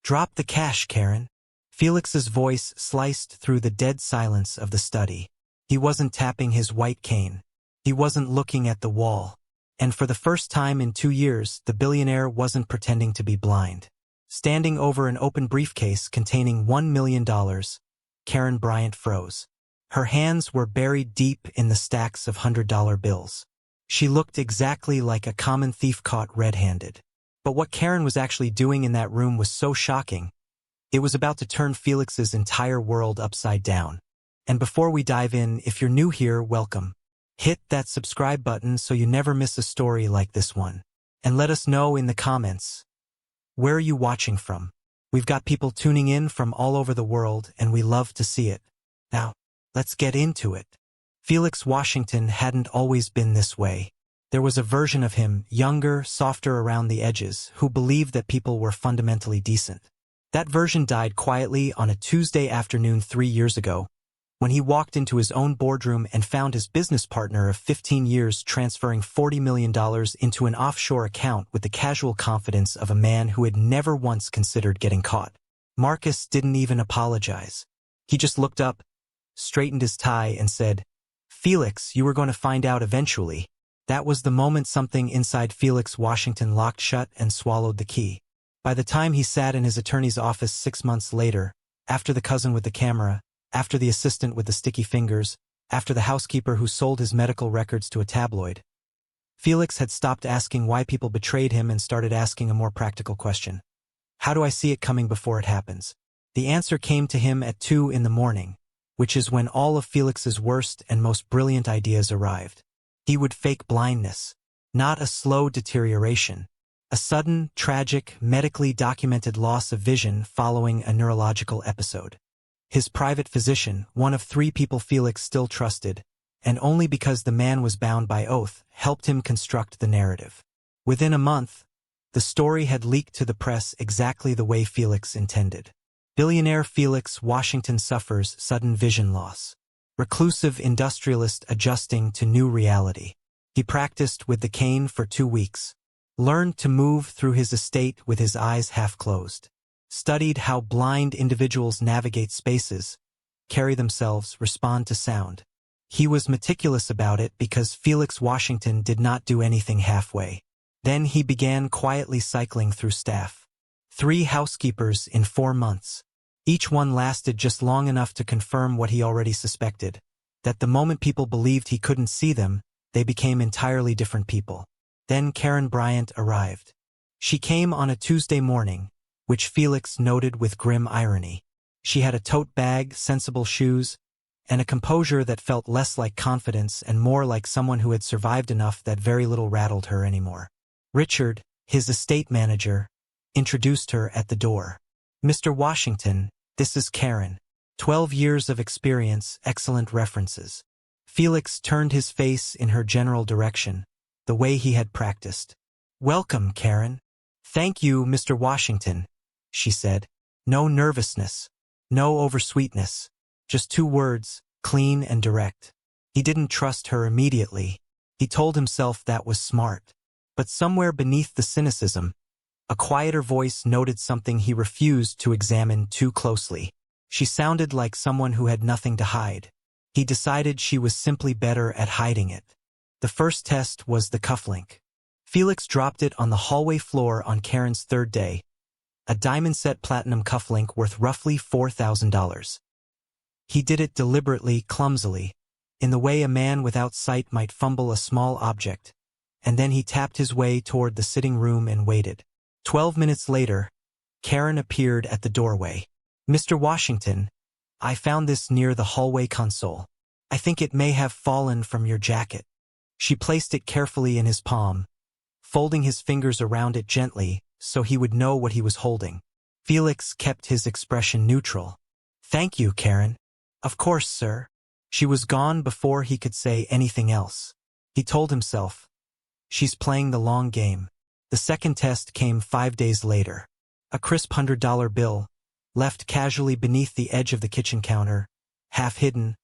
Drop the cash, Karen. Felix's voice sliced through the dead silence of the study. He wasn't tapping his white cane. He wasn't looking at the wall. And for the first time in 2 years, the billionaire wasn't pretending to be blind. Standing over an open briefcase containing $1 million, Karen Bryant froze. Her hands were buried deep in the stacks of $100 bills. She looked exactly like a common thief caught red-handed. But what Karen was actually doing in that room was so shocking. It was about to turn Felix's entire world upside down. And before we dive in, if you're new here, welcome. Hit that subscribe button so you never miss a story like this one. And let us know in the comments, where are you watching from? We've got people tuning in from all over the world, and we love to see it. Now, let's get into it. Felix Washington hadn't always been this way. There was a version of him, younger, softer around the edges, who believed that people were fundamentally decent. That version died quietly on a Tuesday afternoon 3 years ago, when he walked into his own boardroom and found his business partner of 15 years transferring $40 million into an offshore account with the casual confidence of a man who had never once considered getting caught. Marcus didn't even apologize. He just looked up, straightened his tie, and said, "Felix, you were going to find out eventually." That was the moment something inside Felix Washington locked shut and swallowed the key. By the time he sat in his attorney's office 6 months later, after the cousin with the camera, after the assistant with the sticky fingers, after the housekeeper who sold his medical records to a tabloid, Felix had stopped asking why people betrayed him and started asking a more practical question. How do I see it coming before it happens? The answer came to him at 2 in the morning, which is when all of Felix's worst and most brilliant ideas arrived. He would fake blindness, not a slow deterioration, a sudden, tragic, medically documented loss of vision following a neurological episode. His private physician, one of 3 people Felix still trusted, and only because the man was bound by oath, helped him construct the narrative. Within a month, the story had leaked to the press exactly the way Felix intended. Billionaire Felix Washington suffers sudden vision loss. Reclusive industrialist adjusting to new reality. He practiced with the cane for 2 weeks. Learned to move through his estate with his eyes half closed. Studied how blind individuals navigate spaces, carry themselves, respond to sound. He was meticulous about it because Felix Washington did not do anything halfway. Then he began quietly cycling through staff. 3 housekeepers in 4 months. Each one lasted just long enough to confirm what he already suspected, that the moment people believed he couldn't see them, they became entirely different people. Then Karen Bryant arrived. She came on a Tuesday morning, which Felix noted with grim irony. She had a tote bag, sensible shoes, and a composure that felt less like confidence and more like someone who had survived enough that very little rattled her anymore. Richard, his estate manager, introduced her at the door. "Mr. Washington, this is Karen. 12 years of experience, excellent references." Felix turned his face in her general direction, the way he had practiced. "Welcome, Karen." "Thank you, Mr. Washington," she said. No nervousness, no oversweetness, just 2 words, clean and direct. He didn't trust her immediately. He told himself that was smart. But somewhere beneath the cynicism, a quieter voice noted something he refused to examine too closely. She sounded like someone who had nothing to hide. He decided she was simply better at hiding it. The first test was the cufflink. Felix dropped it on the hallway floor on Karen's 3rd day, a diamond-set platinum cufflink worth roughly $4,000. He did it deliberately, clumsily, in the way a man without sight might fumble a small object, and then he tapped his way toward the sitting room and waited. 12 minutes later, Karen appeared at the doorway. "Mr. Washington, I found this near the hallway console. I think it may have fallen from your jacket." She placed it carefully in his palm, folding his fingers around it gently so he would know what he was holding. Felix kept his expression neutral. "Thank you, Karen." "Of course, sir." She was gone before he could say anything else. He told himself, she's playing the long game. The second test came 5 days later. A crisp $100 bill, left casually beneath the edge of the kitchen counter, half hidden,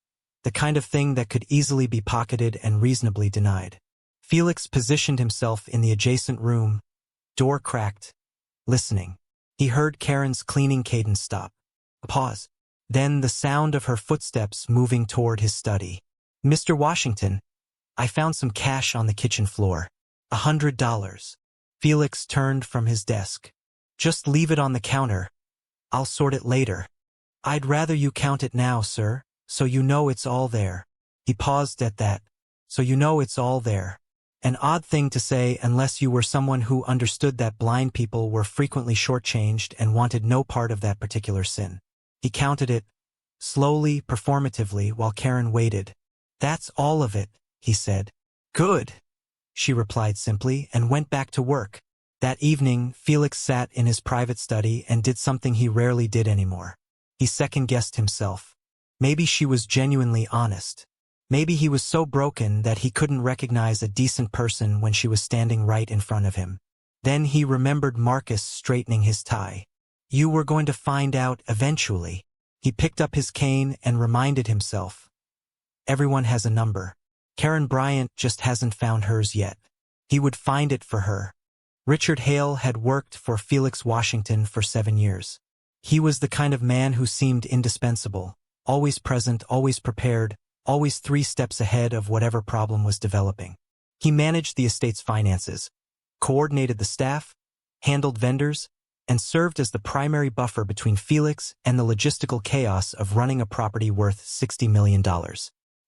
the kind of thing that could easily be pocketed and reasonably denied. Felix positioned himself in the adjacent room, door cracked, listening. He heard Karen's cleaning cadence stop. A pause. Then the sound of her footsteps moving toward his study. "Mr. Washington, I found some cash on the kitchen floor. $100. Felix turned from his desk. "Just leave it on the counter. I'll sort it later." "I'd rather you count it now, sir, so you know it's all there." He paused at that. "So you know it's all there." An odd thing to say unless you were someone who understood that blind people were frequently shortchanged and wanted no part of that particular sin. He counted it, slowly, performatively, while Karen waited. "That's all of it," he said. "Good," she replied simply, and went back to work. That evening, Felix sat in his private study and did something he rarely did anymore. He second-guessed himself. Maybe she was genuinely honest. Maybe he was so broken that he couldn't recognize a decent person when she was standing right in front of him. Then he remembered Marcus straightening his tie. "You were going to find out eventually." He picked up his cane and reminded himself. Everyone has a number. Karen Bryant just hasn't found hers yet. He would find it for her. Richard Hale had worked for Felix Washington for 7 years. He was the kind of man who seemed indispensable, always present, always prepared, always 3 steps ahead of whatever problem was developing. He managed the estate's finances, coordinated the staff, handled vendors, and served as the primary buffer between Felix and the logistical chaos of running a property worth $60 million.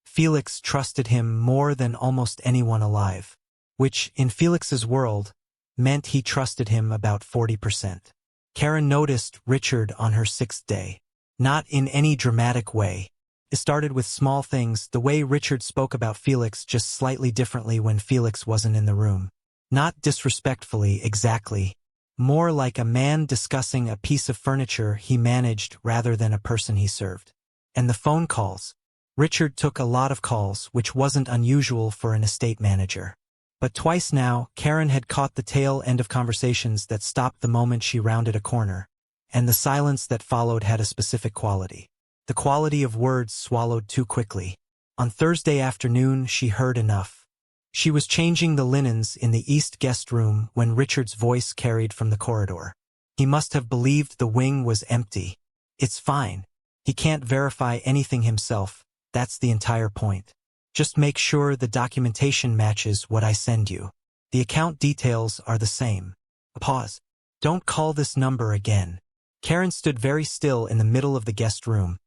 Felix trusted him more than almost anyone alive, which, in Felix's world, meant he trusted him about 40%. Karen noticed Richard on her 6th day. Not in any dramatic way. It started with small things, the way Richard spoke about Felix just slightly differently when Felix wasn't in the room. Not disrespectfully, exactly. More like a man discussing a piece of furniture he managed rather than a person he served. And the phone calls. Richard took a lot of calls, which wasn't unusual for an estate manager. But twice now, Karen had caught the tail end of conversations that stopped the moment she rounded a corner. And the silence that followed had a specific quality. The quality of words swallowed too quickly. On Thursday afternoon, she heard enough. She was changing the linens in the east guest room when Richard's voice carried from the corridor. He must have believed the wing was empty. "It's fine. He can't verify anything himself. That's the entire point. Just make sure the documentation matches what I send you. The account details are the same." A pause. "Don't call this number again." Karen stood very still in the middle of the guest room,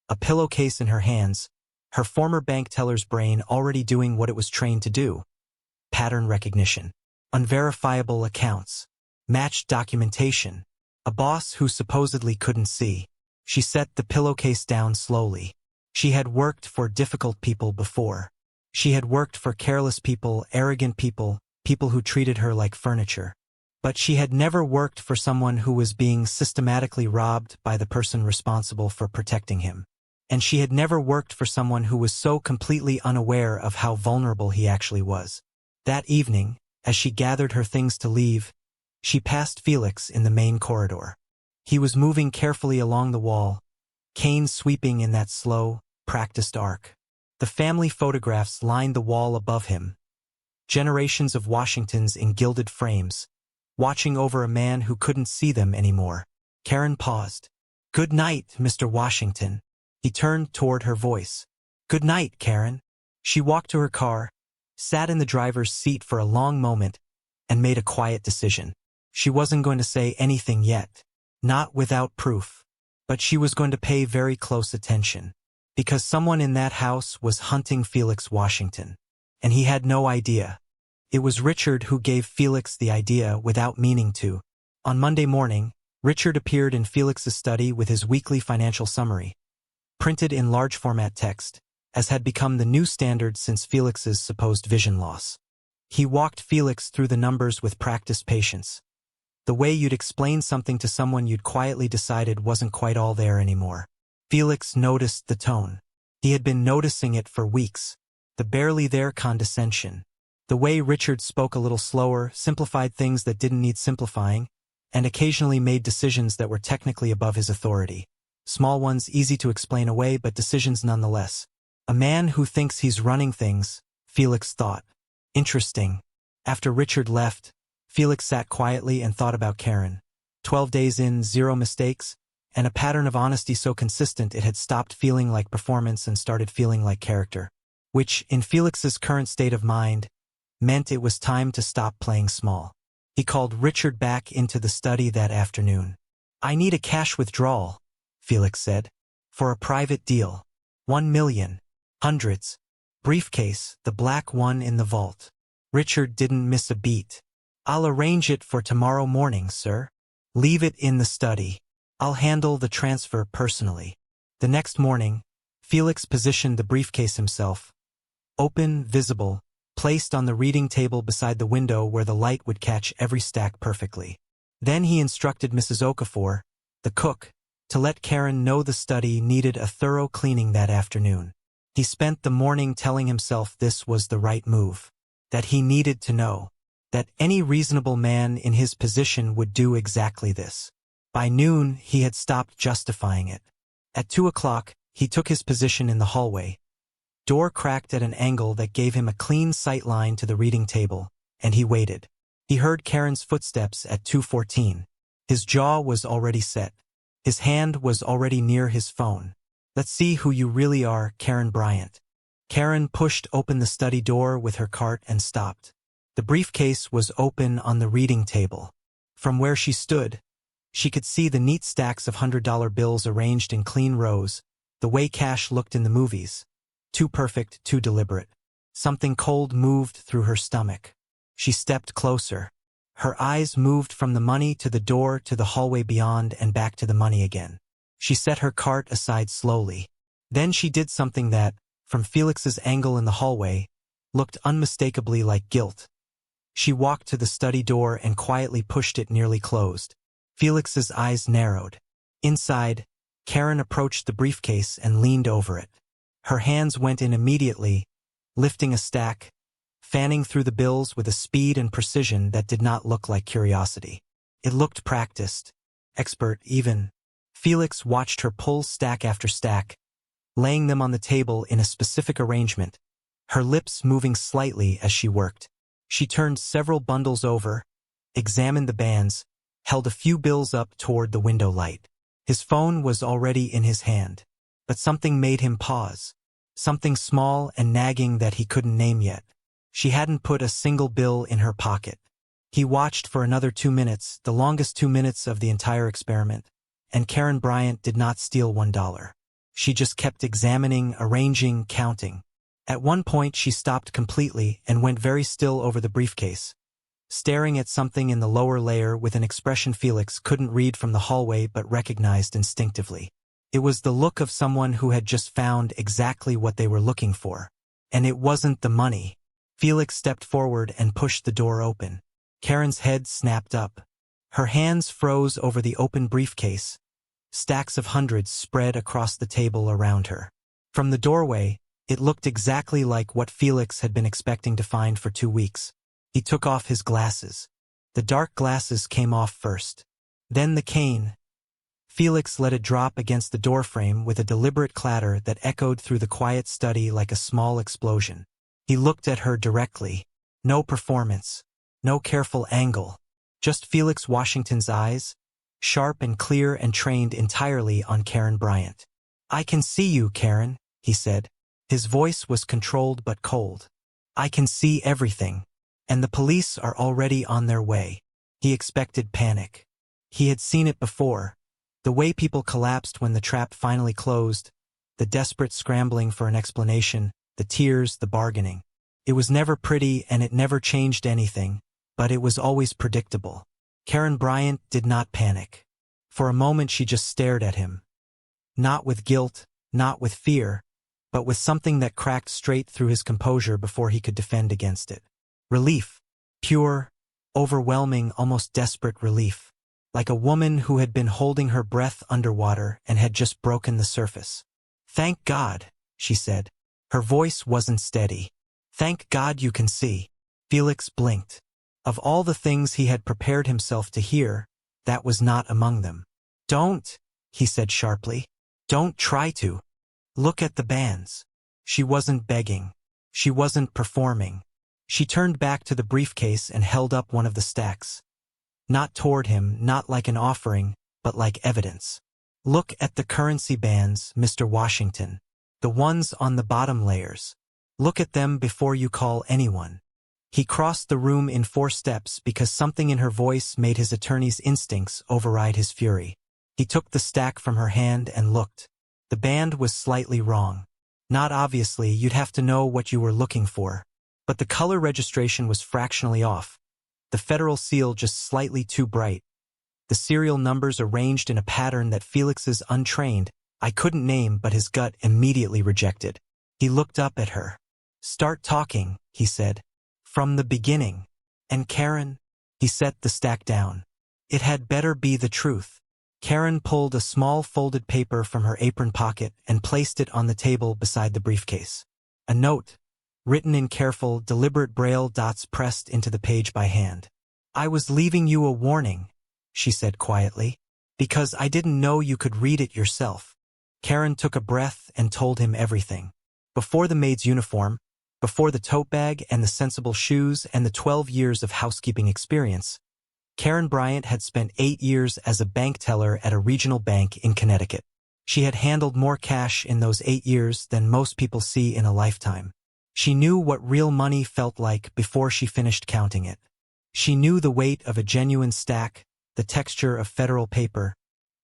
a pillowcase in her hands, her former bank teller's brain already doing what it was trained to do. Pattern recognition. Unverifiable accounts. Matched documentation. A boss who supposedly couldn't see. She set the pillowcase down slowly. She had worked for difficult people before. She had worked for careless people, arrogant people, people who treated her like furniture. But she had never worked for someone who was being systematically robbed by the person responsible for protecting him. And she had never worked for someone who was so completely unaware of how vulnerable he actually was. That evening, as she gathered her things to leave, she passed Felix in the main corridor. He was moving carefully along the wall, cane sweeping in that slow, practiced arc. The family photographs lined the wall above him. Generations of Washingtons in gilded frames, watching over a man who couldn't see them anymore. Karen paused. "Good night, Mr. Washington." He turned toward her voice. "Good night, Karen." She walked to her car, sat in the driver's seat for a long moment, and made a quiet decision. She wasn't going to say anything yet. Not without proof. But she was going to pay very close attention. Because someone in that house was hunting Felix Washington. And he had no idea. It was Richard who gave Felix the idea without meaning to. On Monday morning, Richard appeared in Felix's study with his weekly financial summary, printed in large format text, as had become the new standard since Felix's supposed vision loss. He walked Felix through the numbers with practiced patience. The way you'd explain something to someone you'd quietly decided wasn't quite all there anymore. Felix noticed the tone. He had been noticing it for weeks. The barely there condescension. The way Richard spoke a little slower, simplified things that didn't need simplifying, and occasionally made decisions that were technically above his authority. Small ones easy to explain away, but decisions nonetheless. A man who thinks he's running things, Felix thought. Interesting. After Richard left, Felix sat quietly and thought about Karen. 12 days in, 0 mistakes, and a pattern of honesty so consistent it had stopped feeling like performance and started feeling like character. Which, in Felix's current state of mind, meant it was time to stop playing small. He called Richard back into the study that afternoon. "I need a cash withdrawal," Felix said. "For a private deal. 1 million. Hundreds. Briefcase, the black one in the vault." Richard didn't miss a beat. "I'll arrange it for tomorrow morning, sir. Leave it in the study. I'll handle the transfer personally." The next morning, Felix positioned the briefcase himself. Open, visible, placed on the reading table beside the window where the light would catch every stack perfectly. Then he instructed Mrs. Okafor, the cook, to let Karen know the study needed a thorough cleaning that afternoon. He spent the morning telling himself this was the right move, that he needed to know, that any reasonable man in his position would do exactly this. By noon, he had stopped justifying it. At 2 o'clock, he took his position in the hallway. Door cracked at an angle that gave him a clean sight line to the reading table, and he waited. He heard Karen's footsteps at 2:14. His jaw was already set. His hand was already near his phone. "Let's see who you really are, Karen Bryant." Karen pushed open the study door with her cart and stopped. The briefcase was open on the reading table. From where she stood, she could see the neat stacks of $100 bills arranged in clean rows, the way cash looked in the movies. Too perfect, too deliberate. Something cold moved through her stomach. She stepped closer. Her eyes moved from the money to the door to the hallway beyond and back to the money again. She set her cart aside slowly. Then she did something that, from Felix's angle in the hallway, looked unmistakably like guilt. She walked to the study door and quietly pushed it nearly closed. Felix's eyes narrowed. Inside, Karen approached the briefcase and leaned over it. Her hands went in immediately, lifting a stack, fanning through the bills with a speed and precision that did not look like curiosity. It looked practiced, expert even. Felix watched her pull stack after stack, laying them on the table in a specific arrangement, her lips moving slightly as she worked. She turned several bundles over, examined the bands, held a few bills up toward the window light. His phone was already in his hand, but something made him pause. Something small and nagging that he couldn't name yet. She hadn't put a single bill in her pocket. He watched for another 2 minutes, the longest 2 minutes of the entire experiment, and Karen Bryant did not steal $1. She just kept examining, arranging, counting. At one point she stopped completely and went very still over the briefcase, staring at something in the lower layer with an expression Felix couldn't read from the hallway but recognized instinctively. It was the look of someone who had just found exactly what they were looking for. And it wasn't the money. Felix stepped forward and pushed the door open. Karen's head snapped up. Her hands froze over the open briefcase. Stacks of hundreds spread across the table around her. From the doorway, it looked exactly like what Felix had been expecting to find for 2 weeks. He took off his glasses. The dark glasses came off first. Then the cane. Felix let it drop against the doorframe with a deliberate clatter that echoed through the quiet study like a small explosion. He looked at her directly. No performance. No careful angle. Just Felix Washington's eyes, sharp and clear and trained entirely on Karen Bryant. "I can see you, Karen," he said. His voice was controlled but cold. "I can see everything. And the police are already on their way." He expected panic. He had seen it before. The way people collapsed when the trap finally closed, the desperate scrambling for an explanation, the tears, the bargaining. It was never pretty and it never changed anything, but it was always predictable. Karen Bryant did not panic. For a moment she just stared at him. Not with guilt, not with fear, but with something that cracked straight through his composure before he could defend against it. Relief. Pure, overwhelming, almost desperate relief. Like a woman who had been holding her breath underwater and had just broken the surface. "Thank God," she said. Her voice wasn't steady. "Thank God you can see." Felix blinked. Of all the things he had prepared himself to hear, that was not among them. "Don't," he said sharply. "Don't try to. Look at the bands." She wasn't begging. She wasn't performing. She turned back to the briefcase and held up one of the stacks. Not toward him, not like an offering, but like evidence. Look at the currency bands, Mr. Washington. The ones on the bottom layers. Look at them before you call anyone. He crossed the room in 4 steps because something in her voice made his attorney's instincts override his fury. He took the stack from her hand and looked. The band was slightly wrong. Not obviously, you'd have to know what you were looking for. But the color registration was fractionally off. The federal seal just slightly too bright. The serial numbers arranged in a pattern that Felix's untrained, I couldn't name, but his gut immediately rejected. He looked up at her. Start talking, he said. From the beginning. And Karen? He set the stack down. It had better be the truth. Karen pulled a small folded paper from her apron pocket and placed it on the table beside the briefcase. A note, written in careful, deliberate braille dots pressed into the page by hand. I was leaving you a warning, she said quietly, because I didn't know you could read it yourself. Karen took a breath and told him everything. Before the maid's uniform, before the tote bag and the sensible shoes and the 12 years of housekeeping experience, Karen Bryant had spent 8 years as a bank teller at a regional bank in Connecticut. She had handled more cash in those 8 years than most people see in a lifetime. She knew what real money felt like before she finished counting it. She knew the weight of a genuine stack, the texture of federal paper,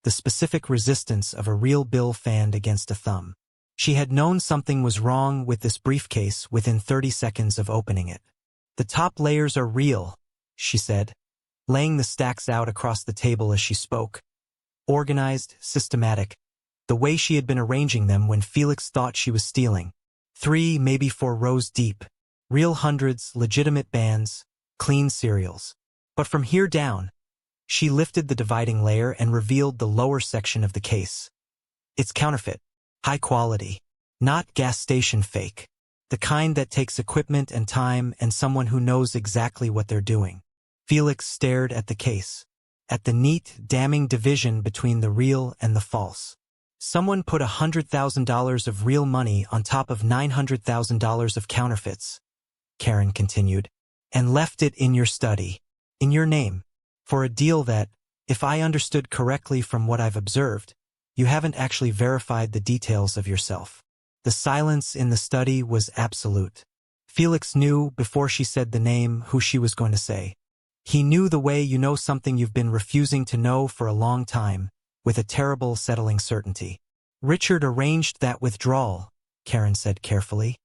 the specific resistance of a real bill fanned against a thumb. She had known something was wrong with this briefcase within 30 seconds of opening it. The top layers are real, she said, laying the stacks out across the table as she spoke. Organized, systematic, the way she had been arranging them when Felix thought she was stealing. 3, maybe 4 rows deep. Real hundreds, legitimate bands, clean serials. But from here down, she lifted the dividing layer and revealed the lower section of the case. It's counterfeit. High quality. Not gas station fake. The kind that takes equipment and time and someone who knows exactly what they're doing. Felix stared at the case. At the neat, damning division between the real and the false. Someone put $100,000 of real money on top of $900,000 of counterfeits, Karen continued, and left it in your study, in your name, for a deal that, if I understood correctly from what I've observed, you haven't actually verified the details of yourself. The silence in the study was absolute. Felix knew, before she said the name, who she was going to say. He knew the way you know something you've been refusing to know for a long time, with a terrible, settling certainty. Richard arranged that withdrawal, Karen said carefully.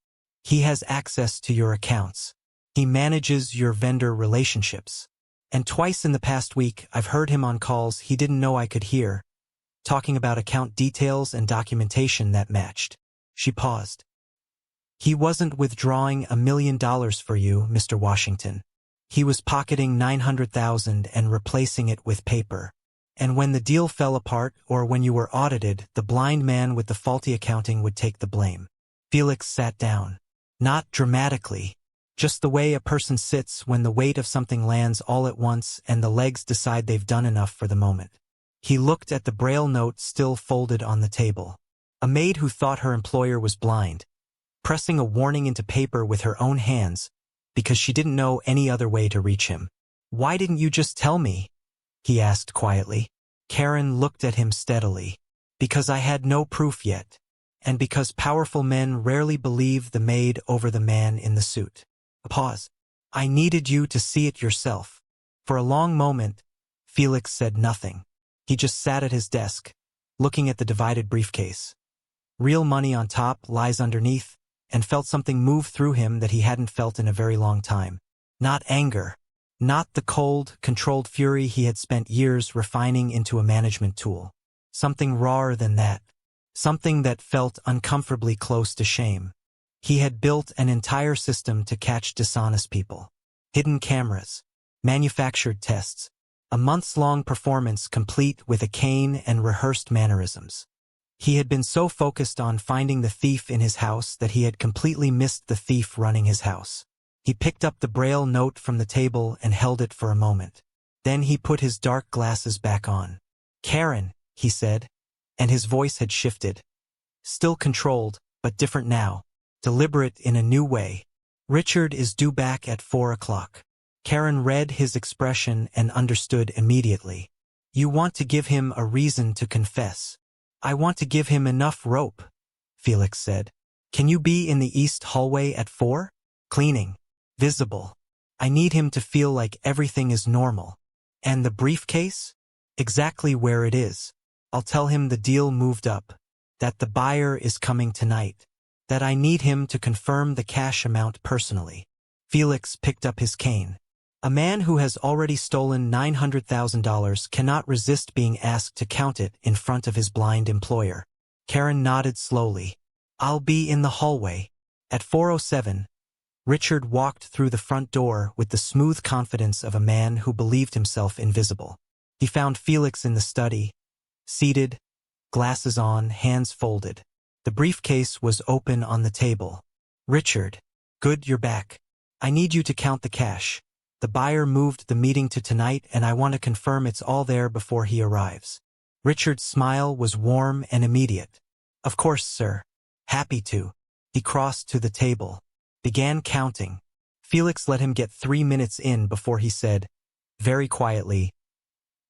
He has access to your accounts. He manages your vendor relationships. And twice in the past week, I've heard him on calls he didn't know I could hear, talking about account details and documentation that matched. She paused. He wasn't withdrawing $1 million for you, Mr. Washington. He was pocketing $900,000 and replacing it with paper. And when the deal fell apart, or when you were audited, the blind man with the faulty accounting would take the blame. Felix sat down. Not dramatically. Just the way a person sits when the weight of something lands all at once and the legs decide they've done enough for the moment. He looked at the braille note still folded on the table. A maid who thought her employer was blind, pressing a warning into paper with her own hands because she didn't know any other way to reach him. Why didn't you just tell me? He asked quietly. Karen looked at him steadily. Because I had no proof yet, and because powerful men rarely believe the maid over the man in the suit. A pause. I needed you to see it yourself. For a long moment, Felix said nothing. He just sat at his desk, looking at the divided briefcase. Real money on top, lies underneath, and felt something move through him that he hadn't felt in a very long time. Not anger. Not the cold, controlled fury he had spent years refining into a management tool. Something rawer than that. Something that felt uncomfortably close to shame. He had built an entire system to catch dishonest people. Hidden cameras. Manufactured tests. A months-long performance complete with a cane and rehearsed mannerisms. He had been so focused on finding the thief in his house that he had completely missed the thief running his house. He picked up the braille note from the table and held it for a moment. Then he put his dark glasses back on. Karen, he said, and his voice had shifted. Still controlled, but different now. Deliberate in a new way. Richard is due back at 4 o'clock. Karen read his expression and understood immediately. You want to give him a reason to confess. I want to give him enough rope, Felix said. Can you be in the east hallway at 4? Cleaning. Visible. I need him to feel like everything is normal. And the briefcase? Exactly where it is. I'll tell him the deal moved up. That the buyer is coming tonight. That I need him to confirm the cash amount personally. Felix picked up his cane. A man who has already stolen $900,000 cannot resist being asked to count it in front of his blind employer. Karen nodded slowly. I'll be in the hallway. At 4:07, Richard walked through the front door with the smooth confidence of a man who believed himself invisible. He found Felix in the study, seated, glasses on, hands folded. The briefcase was open on the table. Richard, good you're back. I need you to count the cash. The buyer moved the meeting to tonight and I want to confirm it's all there before he arrives. Richard's smile was warm and immediate. Of course, sir. Happy to. He crossed to the table, began counting. Felix let him get 3 minutes in before he said, very quietly,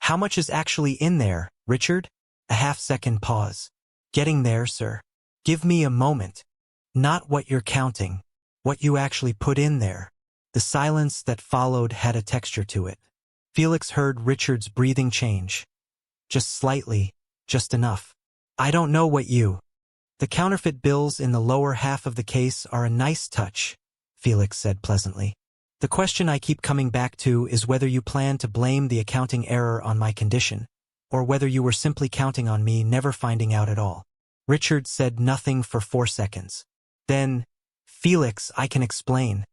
How much is actually in there, Richard? A half-second pause. Getting there, sir. Give me a moment. Not what you're counting. What you actually put in there. The silence that followed had a texture to it. Felix heard Richard's breathing change. Just slightly, just enough. I don't know what you... The counterfeit bills in the lower half of the case are a nice touch, Felix said pleasantly. The question I keep coming back to is whether you plan to blame the accounting error on my condition, or whether you were simply counting on me never finding out at all. Richard said nothing for 4 seconds. Then, Felix, I can explain.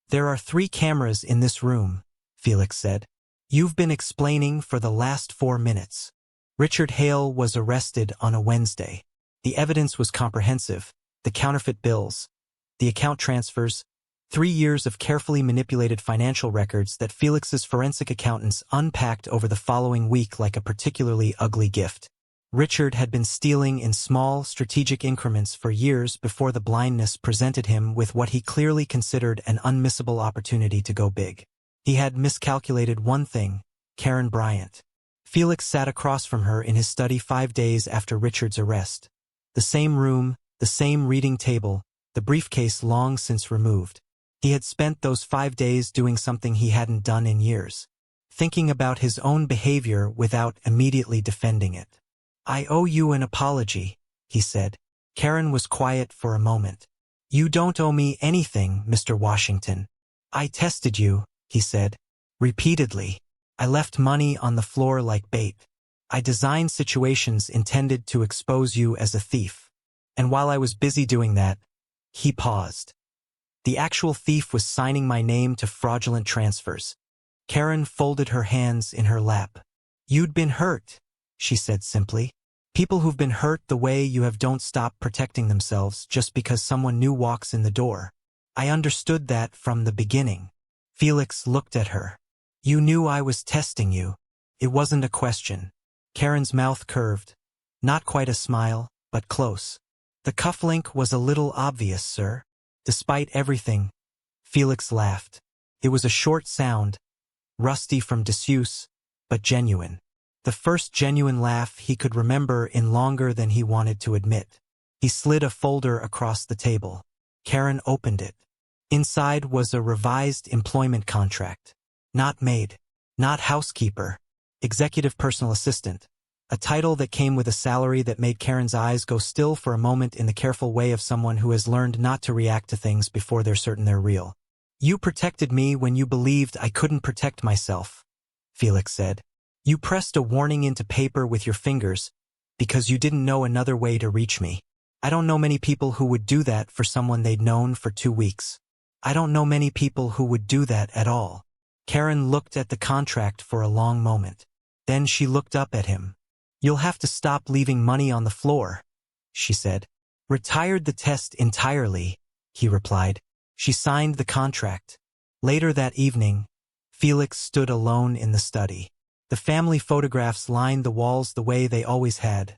There are 3 cameras in this room, Felix said. You've been explaining for the last 4 minutes. Richard Hale was arrested on a Wednesday. The evidence was comprehensive. The counterfeit bills, the account transfers, 3 years of carefully manipulated financial records that Felix's forensic accountants unpacked over the following week like a particularly ugly gift. Richard had been stealing in small, strategic increments for years before the blindness presented him with what he clearly considered an unmissable opportunity to go big. He had miscalculated one thing, Karen Bryant. Felix sat across from her in his study 5 days after Richard's arrest. The same room, the same reading table, the briefcase long since removed. He had spent those 5 days doing something he hadn't done in years. Thinking about his own behavior without immediately defending it. I owe you an apology, he said. Karen was quiet for a moment. You don't owe me anything, Mr. Washington. I tested you, he said. Repeatedly. I left money on the floor like bait. I designed situations intended to expose you as a thief. And while I was busy doing that, he paused. The actual thief was signing my name to fraudulent transfers. Karen folded her hands in her lap. You'd been hurt, she said simply. People who've been hurt the way you have don't stop protecting themselves just because someone new walks in the door. I understood that from the beginning. Felix looked at her. You knew I was testing you. It wasn't a question. Karen's mouth curved. Not quite a smile, but close. The cufflink was a little obvious, sir. Despite everything. Felix laughed. It was a short sound, rusty from disuse, but genuine. The first genuine laugh he could remember in longer than he wanted to admit. He slid a folder across the table. Karen opened it. Inside was a revised employment contract. Not maid. Not housekeeper. Executive personal assistant. A title that came with a salary that made Karen's eyes go still for a moment in the careful way of someone who has learned not to react to things before they're certain they're real. You protected me when you believed I couldn't protect myself, Felix said. You pressed a warning into paper with your fingers because you didn't know another way to reach me. I don't know many people who would do that for someone they'd known for 2 weeks. I don't know many people who would do that at all. Karen looked at the contract for a long moment. Then she looked up at him. You'll have to stop leaving money on the floor, she said. Retired the test entirely, he replied. She signed the contract. Later that evening, Felix stood alone in the study. The family photographs lined the walls the way they always had.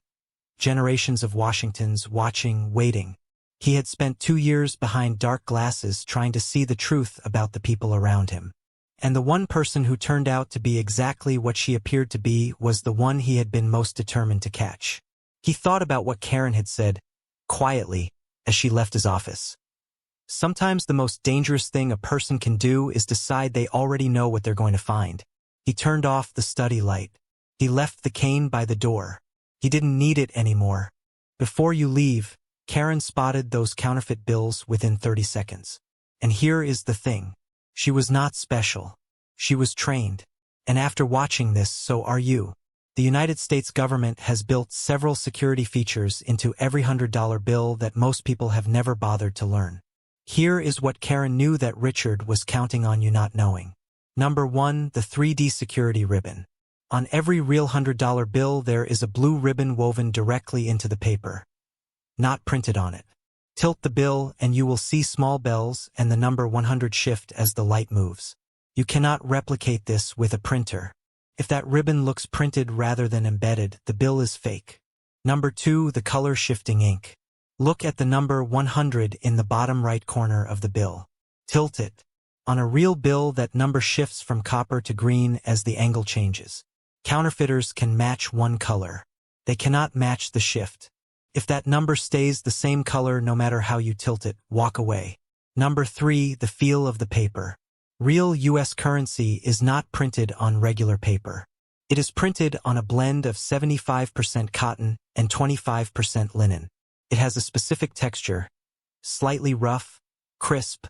Generations of Washingtons watching, waiting. He had spent 2 years behind dark glasses trying to see the truth about the people around him. And the one person who turned out to be exactly what she appeared to be was the one he had been most determined to catch. He thought about what Karen had said, quietly, as she left his office. Sometimes the most dangerous thing a person can do is decide they already know what they're going to find. He turned off the study light. He left the cane by the door. He didn't need it anymore. Before you leave, Karen spotted those counterfeit bills within 30 seconds. And here is the thing. She was not special. She was trained. And after watching this, so are you. The United States government has built several security features into every $100 bill that most people have never bothered to learn. Here is what Karen knew that Richard was counting on you not knowing. Number 1, the 3D security ribbon. On every real $100 bill there is a blue ribbon woven directly into the paper, not printed on it. Tilt the bill and you will see small bells and the number 100 shift as the light moves. You cannot replicate this with a printer. If that ribbon looks printed rather than embedded, the bill is fake. Number 2, the color shifting ink. Look at the number 100 in the bottom right corner of the bill. Tilt it. On a real bill, that number shifts from copper to green as the angle changes. Counterfeiters can match one color. They cannot match the shift. If that number stays the same color no matter how you tilt it, walk away. Number 3, the feel of the paper. Real U.S. currency is not printed on regular paper. It is printed on a blend of 75% cotton and 25% linen. It has a specific texture, slightly rough, crisp,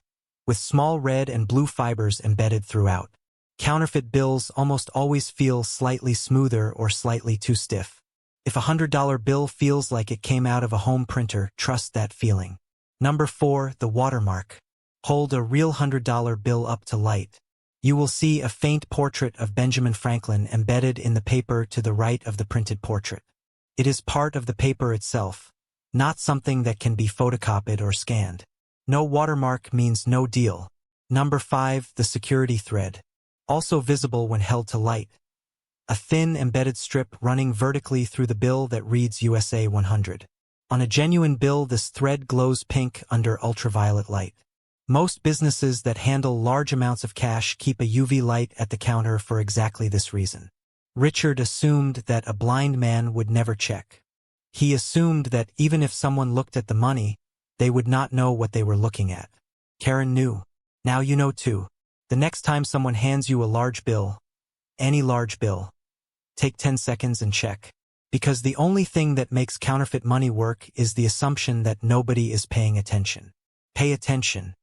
with small red and blue fibers embedded throughout. Counterfeit bills almost always feel slightly smoother or slightly too stiff. If a $100 bill feels like it came out of a home printer, trust that feeling. Number 4, the watermark. Hold a real $100 bill up to light. You will see a faint portrait of Benjamin Franklin embedded in the paper to the right of the printed portrait. It is part of the paper itself, not something that can be photocopied or scanned. No watermark means no deal. Number 5, the security thread. Also visible when held to light. A thin embedded strip running vertically through the bill that reads USA 100. On a genuine bill, this thread glows pink under ultraviolet light. Most businesses that handle large amounts of cash keep a UV light at the counter for exactly this reason. Richard assumed that a blind man would never check. He assumed that even if someone looked at the money, they would not know what they were looking at. Karen knew. Now you know too. The next time someone hands you a large bill, any large bill, take 10 seconds and check. Because the only thing that makes counterfeit money work is the assumption that nobody is paying attention. Pay attention.